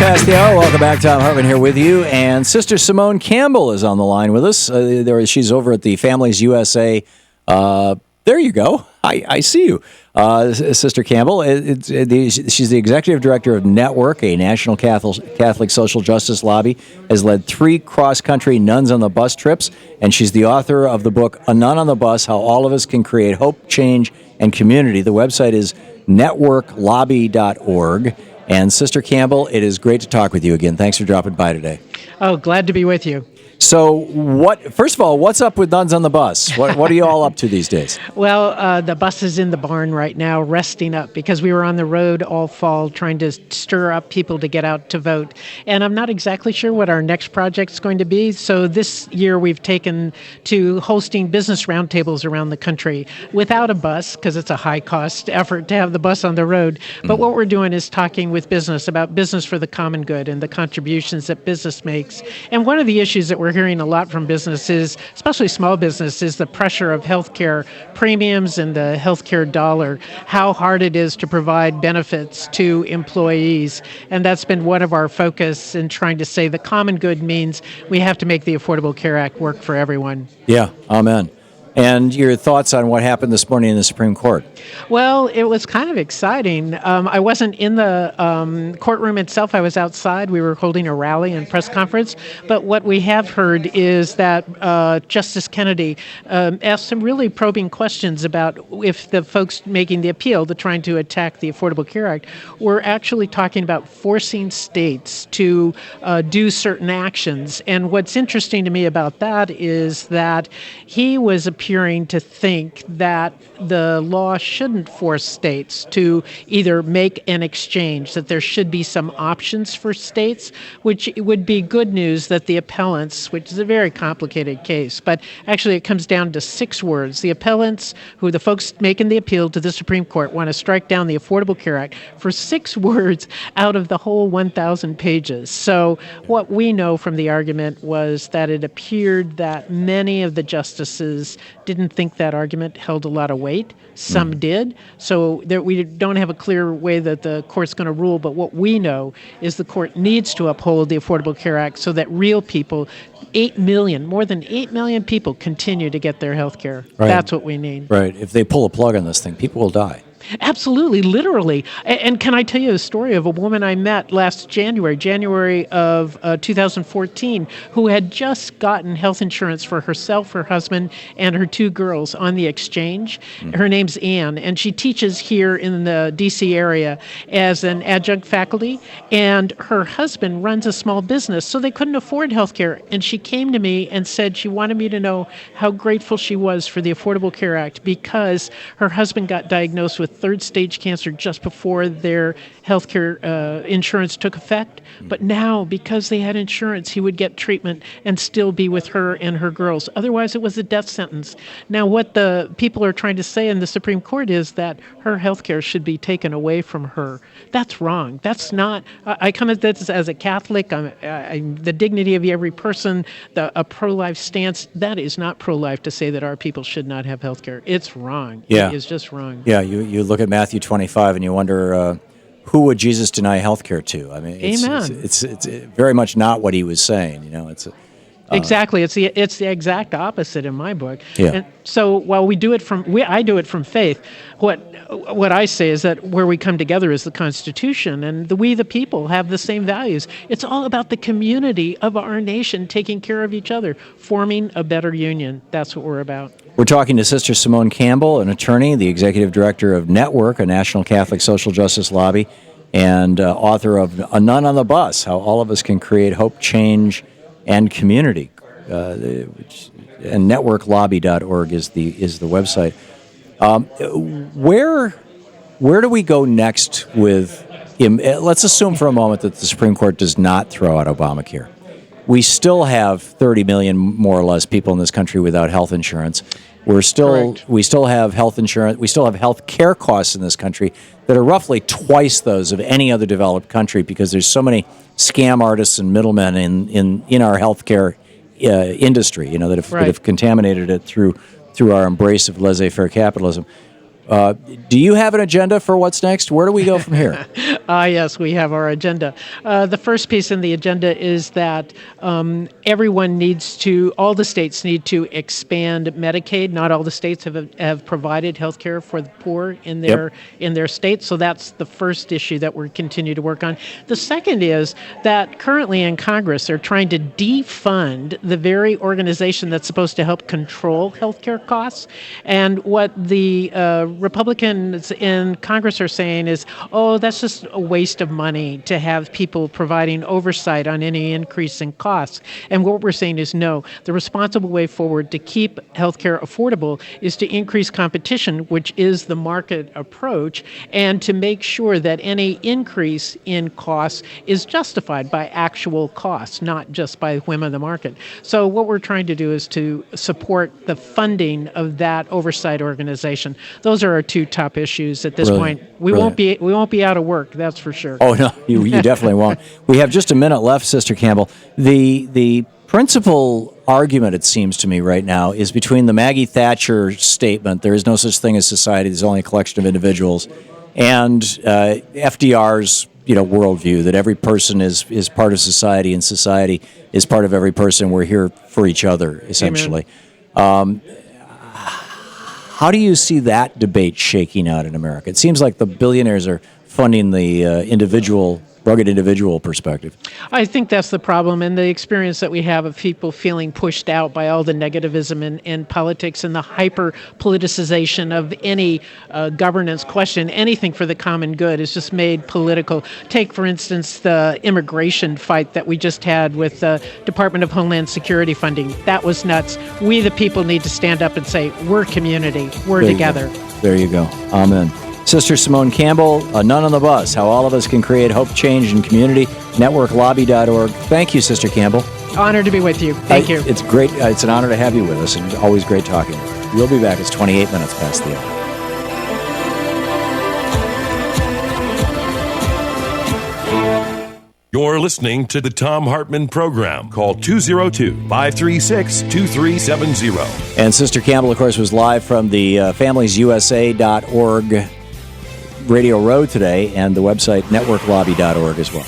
past the hour. Welcome back. Thom Hartmann here with you. And Sister Simone Campbell is on the line with us. She's over at the Families USA. There you go. I see you. Sister Campbell. She's the executive director of Network, a national Catholic social justice lobby, has led 3 cross-country Nuns on the Bus trips, and she's the author of the book, A Nun on the Bus, How All of Us Can Create Hope, Change, and Community. The website is networklobby.org. And Sister Campbell, it is great to talk with you again. Thanks for dropping by today. Oh, glad to be with you. So, first of all, what's up with Nuns on the Bus? What are you all up to these days? Well, the bus is in the barn right now, resting up, because we were on the road all fall trying to stir up people to get out to vote. And I'm not exactly sure what our next project's going to be. So this year we've taken to hosting business roundtables around the country without a bus, because it's a high-cost effort to have the bus on the road. But what we're doing is talking with business about business for the common good and the contributions that business makes. And one of the issues that we're hearing a lot from businesses, especially small businesses, the pressure of healthcare premiums and the healthcare dollar, how hard it is to provide benefits to employees. And that's been one of our focus in trying to say the common good means we have to make the Affordable Care Act work for everyone. Yeah, amen. And your thoughts on what happened this morning in the Supreme Court? Well, it was kind of exciting. I wasn't in the courtroom itself. I was outside. We were holding a rally and press conference. But what we have heard is that Justice Kennedy asked some really probing questions about if the folks making the appeal, trying to attack the Affordable Care Act, were actually talking about forcing states to do certain actions. And what's interesting to me about that is that he was appearing to think that the law shouldn't force states to either make an exchange, that there should be some options for states, which would be good news that the appellants, which is a very complicated case, but actually it comes down to 6 words. The appellants, who are the folks making the appeal to the Supreme Court, want to strike down the Affordable Care Act for 6 words out of the whole 1,000 pages. So what we know from the argument was that it appeared that many of the justices didn't think that argument held a lot of weight. Some did. So we don't have a clear way that the court's going to rule, but what we know is the court needs to uphold the Affordable Care Act so that real people, 8 million, more than 8 million people, continue to get their health care. Right. That's what we need. Right. If they pull a plug on this thing, people will die. Absolutely, literally. And can I tell you a story of a woman I met last January of 2014, who had just gotten health insurance for herself, her husband, and her 2 girls on the exchange. Her name's Ann, and she teaches here in the D.C. area as an adjunct faculty, and her husband runs a small business, so they couldn't afford health care. And she came to me and said she wanted me to know how grateful she was for the Affordable Care Act because her husband got diagnosed with 3rd-stage cancer just before their health care insurance took effect. But now, because they had insurance, he would get treatment and still be with her and her girls. Otherwise, it was a death sentence. Now, what the people are trying to say in the Supreme Court is that her health care should be taken away from her. That's wrong. That's not... I come at this as a Catholic. The dignity of every person, a pro-life stance, that is not pro-life to say that our people should not have health care. It's wrong. Yeah. It is just wrong. Yeah, you look at Matthew 25 and you wonder who would Jesus deny health care to? I mean, it's very much not what he was saying. You know, exactly. It's the exact opposite in my book. Yeah. And so while I do it from faith, what I say is that where we come together is the Constitution, and we the people have the same values. It's all about the community of our nation taking care of each other, forming a better union. That's what we're about. We're talking to Sister Simone Campbell, an attorney, the executive director of Network, a national Catholic social justice lobby, and author of A Nun on the Bus, How All of Us Can Create Hope, Change, and Community. And networklobby.org is the website. Where do we go next with... let's assume for a moment that the Supreme Court does not throw out Obamacare. We still have 30 million, more or less, people in this country without health insurance. We still have health insurance. We still have health care costs in this country that are roughly twice those of any other developed country because there's so many scam artists and middlemen in our healthcare industry, that have contaminated it through our embrace of laissez-faire capitalism. Do you have an agenda for what's next? Where do we go from here? Yes, we have our agenda. The first piece in the agenda is that everyone needs to, all the states need to expand Medicaid. Not all the states have provided health care for the poor in their states. So that's the first issue that we continue to work on. The second is that currently in Congress, they're trying to defund the very organization that's supposed to help control health care costs. And what the Republicans in Congress are saying is, oh, that's just a waste of money to have people providing oversight on any increase in costs. And what we're saying is no, the responsible way forward to keep healthcare affordable is to increase competition, which is the market approach, and to make sure that any increase in costs is justified by actual costs, not just by whim of the market. So what we're trying to do is to support the funding of that oversight organization. Those are our two top issues at this point. We won't be out of work, that's for sure. Oh no, you definitely won't. We have just a minute left, Sister Campbell. The principal argument, it seems to me right now, is between the Maggie Thatcher statement, there is no such thing as society, there's only a collection of individuals, and FDR's worldview that every person is part of society and society is part of every person. We're here for each other, essentially. How do you see that debate shaking out in America? It seems like the billionaires are funding the rugged individual perspective. I think that's the problem, and the experience that we have of people feeling pushed out by all the negativism in politics and the hyper-politicization of any governance question. Anything for the common good is just made political. Take, for instance, the immigration fight that we just had with the Department of Homeland Security funding. That was nuts. We, the people, need to stand up and say, we're community, we're together. There you go. Amen. Sister Simone Campbell, A Nun on the Bus, How All of Us Can Create Hope, Change, and Community, networklobby.org. Thank you, Sister Campbell. Honored to be with you. Thank you. It's great. It's an honor to have you with us, and always great talking to you. We'll be back. It's 28 minutes past the hour. You're listening to the Thom Hartmann Program. Call 202-536-2370. And Sister Campbell, of course, was live from the FamiliesUSA.org Radio Road today, and the website networklobby.org as well.